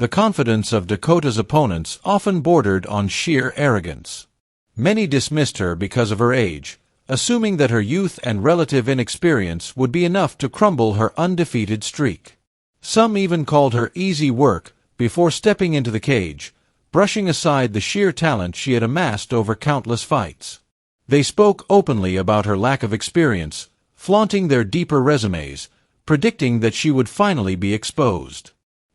The confidence of Dakota's opponents often bordered on sheer arrogance. Many dismissed her because of her age, assuming that her youth and relative inexperience would be enough to crumble her undefeated streak. Some even called her easy work before stepping into the cage, brushing aside the sheer talent she had amassed over countless fights. They spoke openly about her lack of experience, flaunting their deeper resumes, predicting that she would finally be exposed.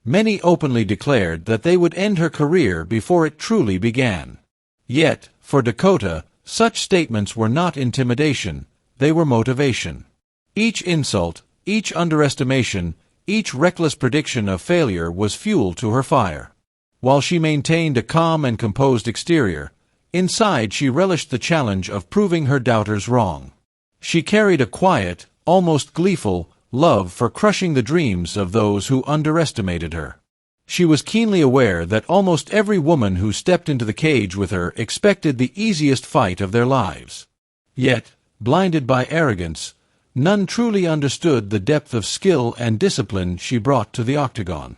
Many openly declared that they would end her career before it truly began. Yet, for Dakota, such statements were not intimidation, they were motivation. Each insult, each underestimation, each reckless prediction of failure was fuel to her fire. While she maintained a calm and composed exterior, inside she relished the challenge of proving her doubters wrong. She carried a quiet, almost gleeful, love for crushing the dreams of those who underestimated her. She was keenly aware that almost every woman who stepped into the cage with her expected the easiest fight of their lives. Yet, blinded by arrogance, none truly understood the depth of skill and discipline she brought to the octagon.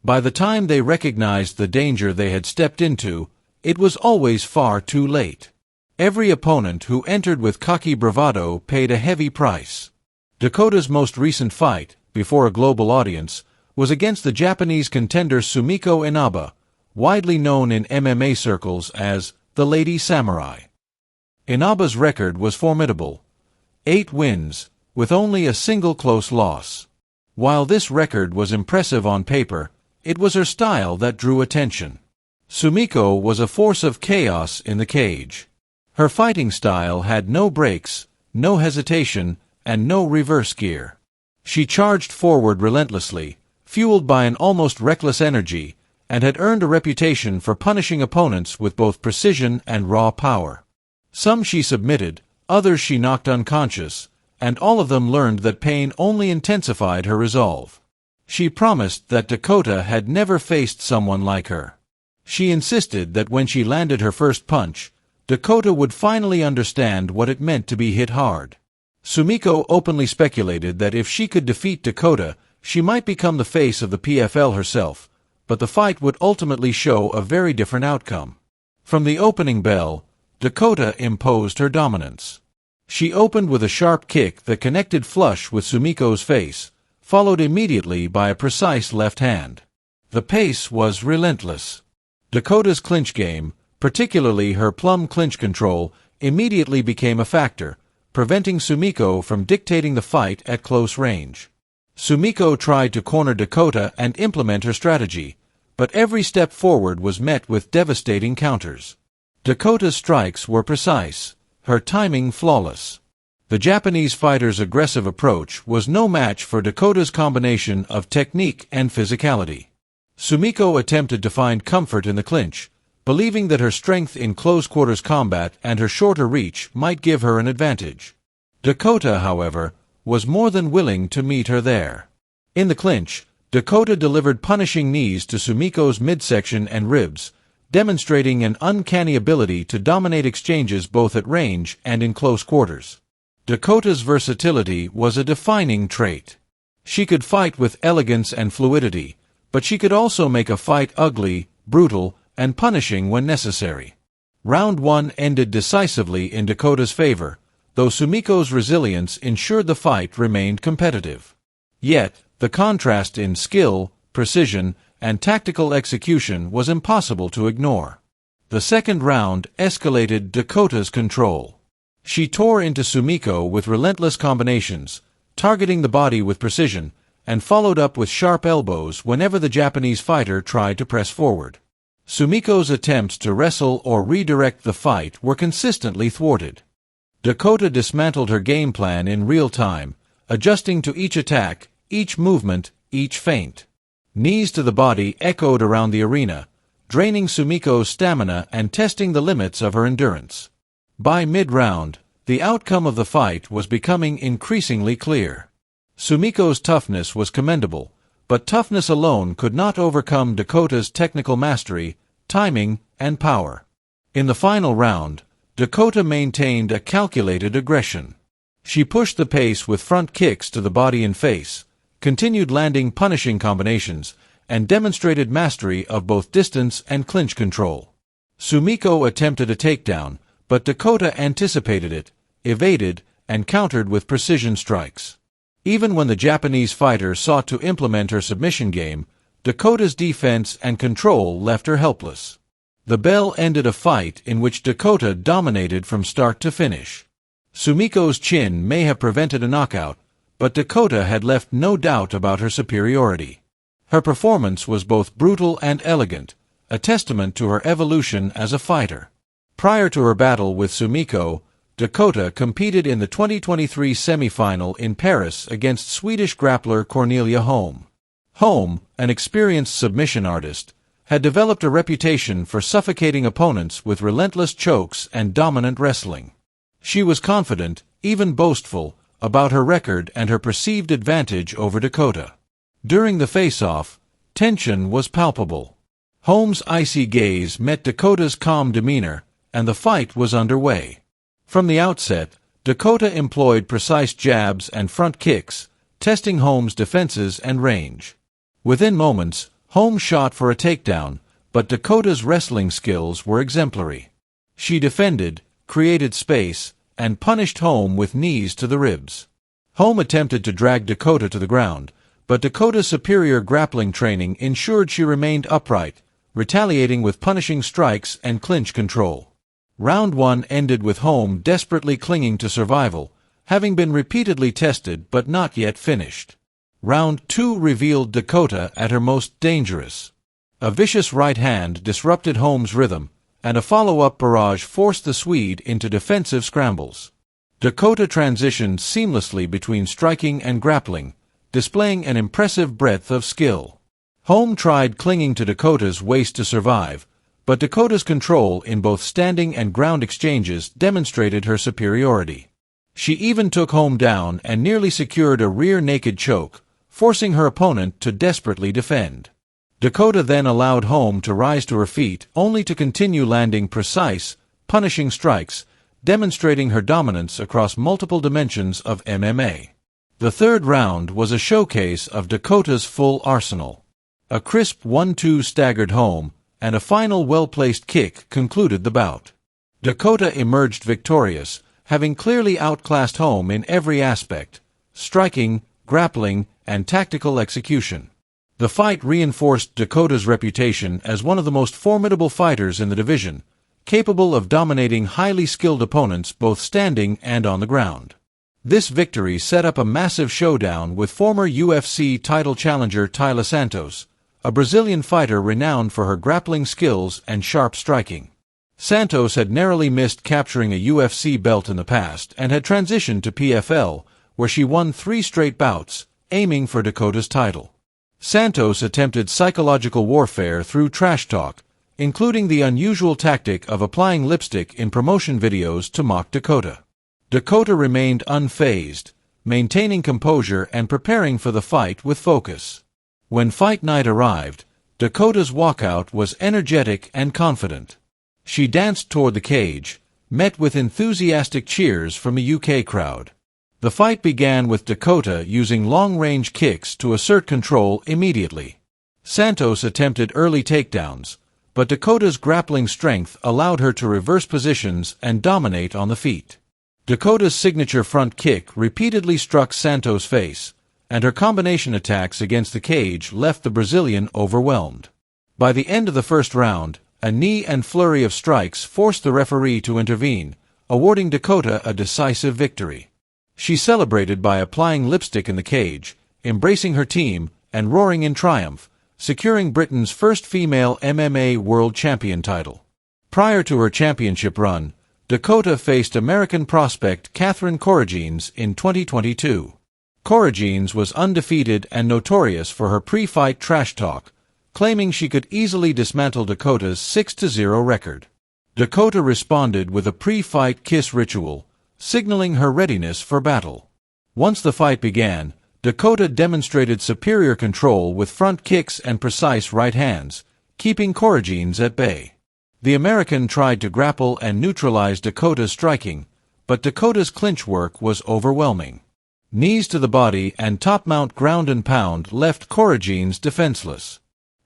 By the time they recognized the danger they had stepped into, it was always far too late. Every opponent who entered with cocky bravado paid a heavy price. Dakota's most recent fight, before a global audience, was against the Japanese contender Sumiko Inaba, widely known in MMA circles as the Lady Samurai. Inaba's record was formidable: 8 wins, with only a single close loss. While this record was impressive on paper, it was her style that drew attention. Sumiko was a force of chaos in the cage. Her fighting style had no breaks, no hesitation, and no reverse gear. She charged forward relentlessly, fueled by an almost reckless energy, and had earned a reputation for punishing opponents with both precision and raw power. Some she submitted, others she knocked unconscious, and all of them learned that pain only intensified her resolve. She promised that Dakota had never faced someone like her. She insisted that when she landed her first punch, Dakota would finally understand what it meant to be hit hard. Sumiko openly speculated that if she could defeat Dakota, she might become the face of the PFL herself, but the fight would ultimately show a very different outcome. From the opening bell, Dakota imposed her dominance. She opened with a sharp kick that connected flush with Sumiko's face, followed immediately by a precise left hand. The pace was relentless. Dakota's clinch game, particularly her plumb clinch control, immediately became a factor, preventing Sumiko from dictating the fight at close range. Sumiko tried to corner Dakota and implement her strategy, but every step forward was met with devastating counters. Dakota's strikes were precise, her timing flawless. The Japanese fighter's aggressive approach was no match for Dakota's combination of technique and physicality. Sumiko attempted to find comfort in the clinch, believing that her strength in close-quarters combat and her shorter reach might give her an advantage. Dakota, however, was more than willing to meet her there. In the clinch, Dakota delivered punishing knees to Sumiko's midsection and ribs, demonstrating an uncanny ability to dominate exchanges both at range and in close quarters. Dakota's versatility was a defining trait. She could fight with elegance and fluidity, but she could also make a fight ugly, brutal, and punishing when necessary. Round 1 ended decisively in Dakota's favor, though Sumiko's resilience ensured the fight remained competitive. Yet, the contrast in skill, precision, and tactical execution was impossible to ignore. The second round escalated Dakota's control. She tore into Sumiko with relentless combinations, targeting the body with precision, and followed up with sharp elbows whenever the Japanese fighter tried to press forward. Sumiko's attempts to wrestle or redirect the fight were consistently thwarted. Dakota dismantled her game plan in real time, adjusting to each attack, each movement, each feint. Knees to the body echoed around the arena, draining Sumiko's stamina and testing the limits of her endurance. By mid-round, the outcome of the fight was becoming increasingly clear. Sumiko's toughness was commendable, but toughness alone could not overcome Dakota's technical mastery, timing, and power. In the final round, Dakota maintained a calculated aggression. She pushed the pace with front kicks to the body and face, continued landing punishing combinations, and demonstrated mastery of both distance and clinch control. Sumiko attempted a takedown, but Dakota anticipated it, evaded, and countered with precision strikes. Even when the Japanese fighter sought to implement her submission game, Dakota's defense and control left her helpless. The bell ended a fight in which Dakota dominated from start to finish. Sumiko's chin may have prevented a knockout, but Dakota had left no doubt about her superiority. Her performance was both brutal and elegant, a testament to her evolution as a fighter. Prior to her battle with Sumiko, Dakota competed in the 2023 semi-final in Paris against Swedish grappler Cornelia Holm. Holm, an experienced submission artist, had developed a reputation for suffocating opponents with relentless chokes and dominant wrestling. She was confident, even boastful, about her record and her perceived advantage over Dakota. During the face-off, tension was palpable. Holm's icy gaze met Dakota's calm demeanor, and the fight was underway. From the outset, Dakota employed precise jabs and front kicks, testing Holm's defenses and range. Within moments, Holm shot for a takedown, but Dakota's wrestling skills were exemplary. She defended, created space, and punished Holm with knees to the ribs. Holm attempted to drag Dakota to the ground, but Dakota's superior grappling training ensured she remained upright, retaliating with punishing strikes and clinch control. Round 1 ended with Holm desperately clinging to survival, having been repeatedly tested but not yet finished. Round 2 revealed Dakota at her most dangerous. A vicious right hand disrupted Holm's rhythm, and a follow-up barrage forced the Swede into defensive scrambles. Dakota transitioned seamlessly between striking and grappling, displaying an impressive breadth of skill. Holm tried clinging to Dakota's waist to survive, but Dakota's control in both standing and ground exchanges demonstrated her superiority. She even took Holm down and nearly secured a rear naked choke, forcing her opponent to desperately defend. Dakota then allowed Holm to rise to her feet only to continue landing precise, punishing strikes, demonstrating her dominance across multiple dimensions of MMA. The third round was a showcase of Dakota's full arsenal. A crisp 1-2 staggered Holm, and a final well-placed kick concluded the bout. Dakota emerged victorious, having clearly outclassed Holm in every aspect: striking, grappling, and tactical execution. The fight reinforced Dakota's reputation as one of the most formidable fighters in the division, capable of dominating highly skilled opponents both standing and on the ground. This victory set up a massive showdown with former UFC title challenger Tyler Santos, a Brazilian fighter renowned for her grappling skills and sharp striking. Santos had narrowly missed capturing a UFC belt in the past and had transitioned to PFL, where she won 3 straight bouts, aiming for Dakota's title. Santos attempted psychological warfare through trash talk, including the unusual tactic of applying lipstick in promotion videos to mock Dakota. Dakota remained unfazed, maintaining composure and preparing for the fight with focus. When fight night arrived, Dakota's walkout was energetic and confident. She danced toward the cage, met with enthusiastic cheers from a UK crowd. The fight began with Dakota using long-range kicks to assert control immediately. Santos attempted early takedowns, but Dakota's grappling strength allowed her to reverse positions and dominate on the feet. Dakota's signature front kick repeatedly struck Santos' face, and her combination attacks against the cage left the Brazilian overwhelmed. By the end of the first round, a knee and flurry of strikes forced the referee to intervene, awarding Dakota a decisive victory. She celebrated by applying lipstick in the cage, embracing her team, and roaring in triumph, securing Britain's first female MMA World Champion title. Prior to her championship run, Dakota faced American prospect Katherine in 2022. Corugini was undefeated and notorious for her pre-fight trash talk, claiming she could easily dismantle Dakota's 6-0 record. Dakota responded with a pre-fight kiss ritual, signaling her readiness for battle. Once the fight began, Dakota demonstrated superior control with front kicks and precise right hands, keeping Corugini at bay. The American tried to grapple and neutralize Dakota's striking, but Dakota's clinch work was overwhelming. Knees to the body and top-mount ground and pound left Corugini defenseless.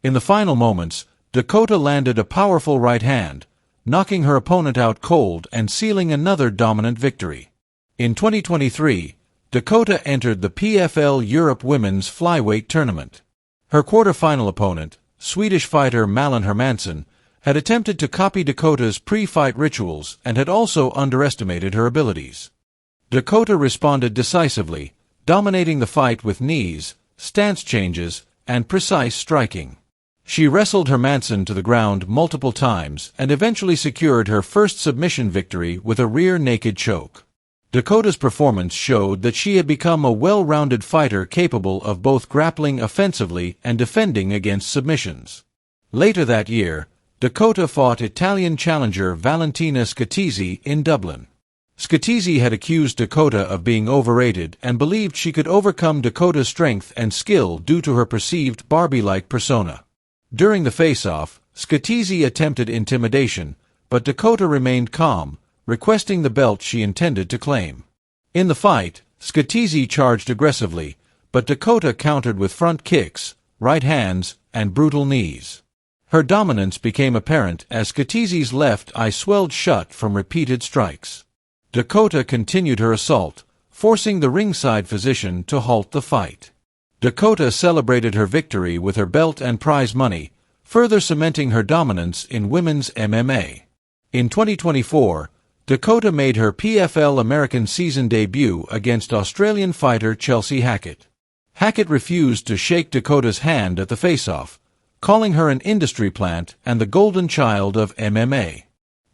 In the final moments, Dakota landed a powerful right hand, knocking her opponent out cold and sealing another dominant victory. In 2023, Dakota entered the PFL Europe Women's Flyweight Tournament. Her quarter-final opponent, Swedish fighter Malin Hermansson, had attempted to copy Dakota's pre-fight rituals and had also underestimated her abilities. Dakota responded decisively, dominating the fight with knees, stance changes, and precise striking. She wrestled Hermansson to the ground multiple times and eventually secured her first submission victory with a rear naked choke. Dakota's performance showed that she had become a well-rounded fighter capable of both grappling offensively and defending against submissions. Later that year, Dakota fought Italian challenger Valentina Scatizes in Dublin. Scatizes had accused Dakota of being overrated and believed she could overcome Dakota's strength and skill due to her perceived Barbie-like persona. During the face-off, Scatizes attempted intimidation, but Dakota remained calm, requesting the belt she intended to claim. In the fight, Scatizes charged aggressively, but Dakota countered with front kicks, right hands, and brutal knees. Her dominance became apparent as Scatizes' left eye swelled shut from repeated strikes. Dakota continued her assault, forcing the ringside physician to halt the fight. Dakota celebrated her victory with her belt and prize money, further cementing her dominance in women's MMA. In 2024, Dakota made her PFL American season debut against Australian fighter Chelsea Hackett. Hackett refused to shake Dakota's hand at the face-off, calling her an industry plant and the golden child of MMA.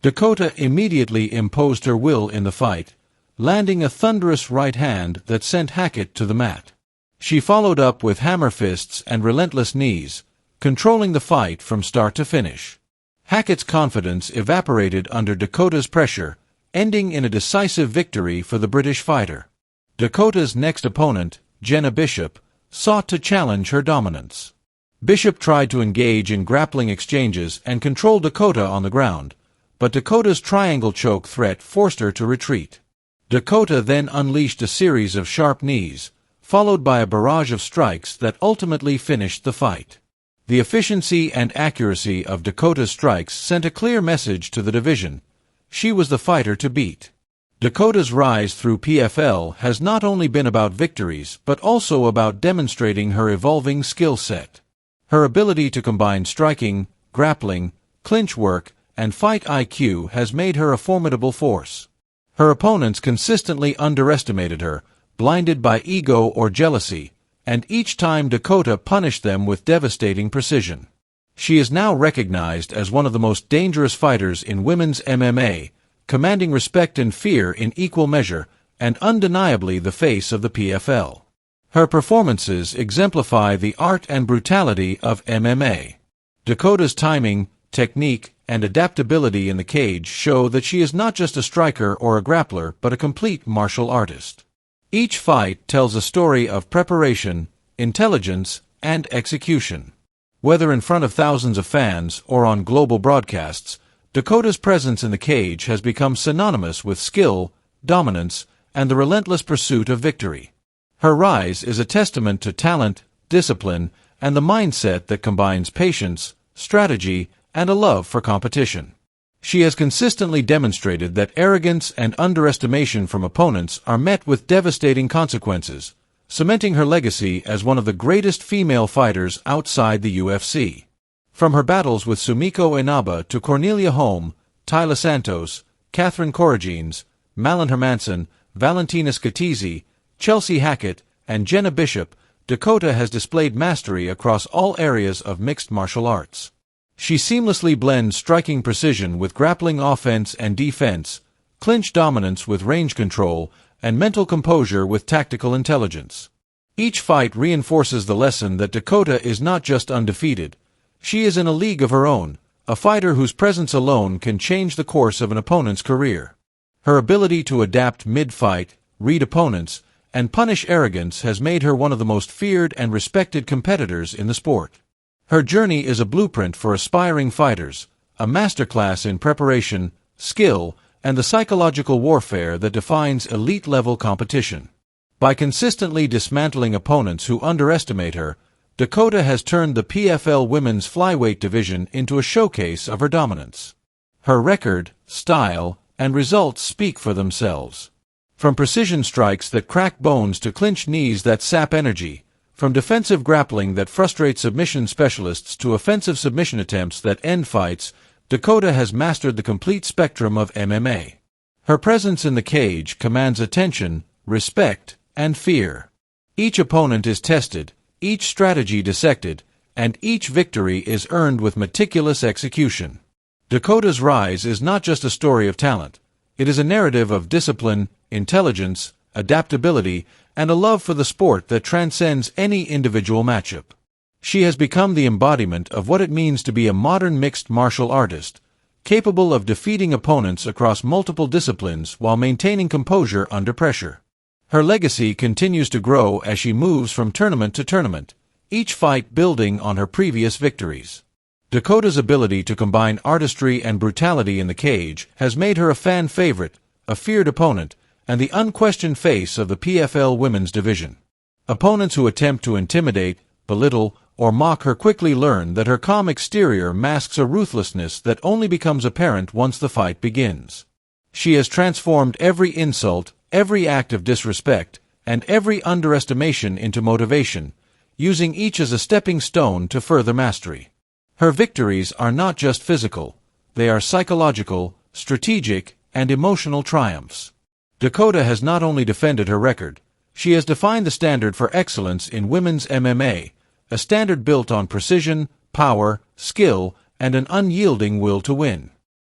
Dakota immediately imposed her will in the fight, landing a thunderous right hand that sent Hackett to the mat. She followed up with hammer fists and relentless knees, controlling the fight from start to finish. Hackett's confidence evaporated under Dakota's pressure, ending in a decisive victory for the British fighter. Dakota's next opponent, Jenna Bishop, sought to challenge her dominance. Bishop tried to engage in grappling exchanges and control Dakota on the ground, but Dakota's triangle choke threat forced her to retreat. Dakota then unleashed a series of sharp knees, followed by a barrage of strikes that ultimately finished the fight. The efficiency and accuracy of Dakota's strikes sent a clear message to the division: she was the fighter to beat. Dakota's rise through PFL has not only been about victories but also about demonstrating her evolving skill set. Her ability to combine striking, grappling, clinch work, and fight IQ has made her a formidable force. Her opponents consistently underestimated her, blinded by ego or jealousy, and each time Dakota punished them with devastating precision. She is now recognized as one of the most dangerous fighters in women's MMA, commanding respect and fear in equal measure, and undeniably the face of the PFL. Her performances exemplify the art and brutality of MMA. Dakota's timing, technique, and adaptability in the cage show that she is not just a striker or a grappler but a complete martial artist. Each fight tells a story of preparation, intelligence, and execution. Whether in front of thousands of fans or on global broadcasts, Dakota's presence in the cage has become synonymous with skill, dominance, and the relentless pursuit of victory. Her rise is a testament to talent, discipline, and the mindset that combines patience, strategy, and a love for competition. She has consistently demonstrated that arrogance and underestimation from opponents are met with devastating consequences, cementing her legacy as one of the greatest female fighters outside the UFC. From her battles with Sumiko Inaba to Cornelia Holm, Tyler Santos, Katherine Corugini, Malin Hermansson, Valentina Scatizes, Chelsea Hackett, and Jenna Bishop, Dakota has displayed mastery across all areas of mixed martial arts. She seamlessly blends striking precision with grappling offense and defense, clinch dominance with range control, and mental composure with tactical intelligence. Each fight reinforces the lesson that Dakota is not just undefeated. She is in a league of her own, a fighter whose presence alone can change the course of an opponent's career. Her ability to adapt mid-fight, read opponents, and punish arrogance has made her one of the most feared and respected competitors in the sport. Her journey is a blueprint for aspiring fighters, a masterclass in preparation, skill, and the psychological warfare that defines elite-level competition. By consistently dismantling opponents who underestimate her, Dakota has turned the PFL women's flyweight division into a showcase of her dominance. Her record, style, and results speak for themselves. From precision strikes that crack bones to clinch knees that sap energy, from defensive grappling that frustrates submission specialists to offensive submission attempts that end fights, Dakota has mastered the complete spectrum of MMA. Her presence in the cage commands attention, respect, and fear. Each opponent is tested, each strategy dissected, and each victory is earned with meticulous execution. Dakota's rise is not just a story of talent. It is a narrative of discipline, intelligence, adaptability, and a love for the sport that transcends any individual matchup. She has become the embodiment of what it means to be a modern mixed martial artist, capable of defeating opponents across multiple disciplines while maintaining composure under pressure. Her legacy continues to grow as she moves from tournament to tournament, each fight building on her previous victories. Dakota's ability to combine artistry and brutality in the cage has made her a fan favorite, a feared opponent, and the unquestioned face of the PFL women's division. Opponents who attempt to intimidate, belittle, or mock her quickly learn that her calm exterior masks a ruthlessness that only becomes apparent once the fight begins. She has transformed every insult, every act of disrespect, and every underestimation into motivation, using each as a stepping stone to further mastery. Her victories are not just physical, they are psychological, strategic, and emotional triumphs. Dakota has not only defended her record, she has defined the standard for excellence in women's MMA, a standard built on precision, power, skill, and an unyielding will to win.